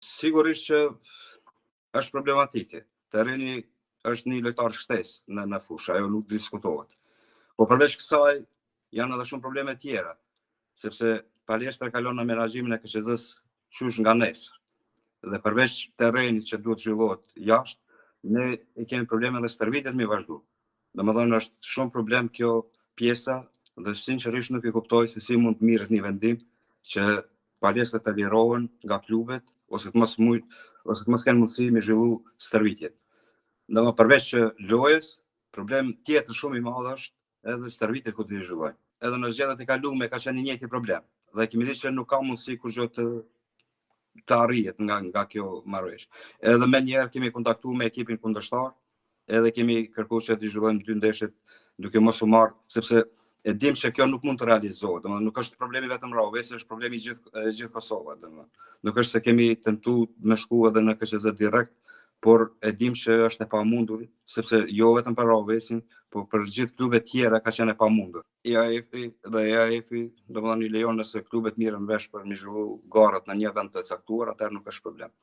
Sigurisht që është problematike. Terreni është një lojtar shtesë në fushë, ajo nuk diskutohet. Po përveç kësaj janë edhe shumë probleme tjera, sepse palestra kalon në menaxhimin e KQZ-s qysh nga nesër. Dhe përveç terrenit që duhet zhvillohet jashtë, ne i kemi probleme dhe stërvitjet me vazhdu. Domethënë është shumë problem kjo pjesa dhe sinqerisht nuk e kuptoj se si mund të mirret një vendim që palestrat të lirohen nga klubet ose të mos kenë mundësi me zhvillu stërvitjet. Domethënë përveç që lojës, problem tjetër shumë i madh është edhe stërvitjet ku të zhvillojnë. Edhe në zgjedhjet e kaluara ka qenë një njëjti problem. Dhe kemi ditë që nuk ka mundësi kurrë të arrihet nga kjo marrëveshje. Edhe më njëherë kemi kontaktuar me ekipin kundërshtar, edhe kemi kërkuar që të zhvillojmë 2 ndeshjet duke mos u marrë, sepse e dim që kjo nuk mund të realizohet. Domethënë nuk është problemi vetëm Rahovesi, është problemi gjithë Kosovës, domethënë. Nuk është se kemi tentuar me shku edhe në KQZ direkt, por e dim që është e pamundur, sepse jo vetëm për Rahovesin, por për gjithë klubet tjera ka qenë e pamundur. EAF-i domethënë i lejon nëse klubet mirën vesh për mi zhvillu garat në një vend të caktuar, atëherë nuk është problem.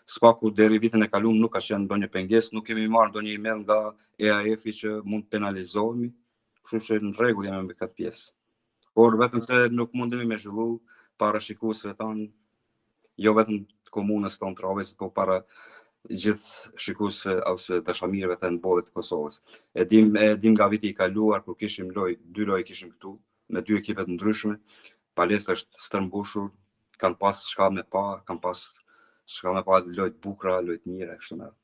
Spaku deri vitin e kaluar nuk ka qenë ndonjë pengesë, nuk kemi marrë ndonjë email nga EAF-i që mund të penalizohemi, kështu që në rregull jemi me këtë pjesë. Por vetëm se nuk mundemi me zhvillu para shikuesve tanë, jo vetëm të komunës tonë të Rahovesit, por para gjithë shikuesve ose dashamirëve të handbollit të Kosovës. E dim nga viti i kaluar kur kishim dy lojë kishim këtu me 2 ekipe të ndryshme, palestra është stërmbushur, kanë pas çka me pa, kanë pas çka me pa lojë të bukura, lojë të mira kështu me radhë.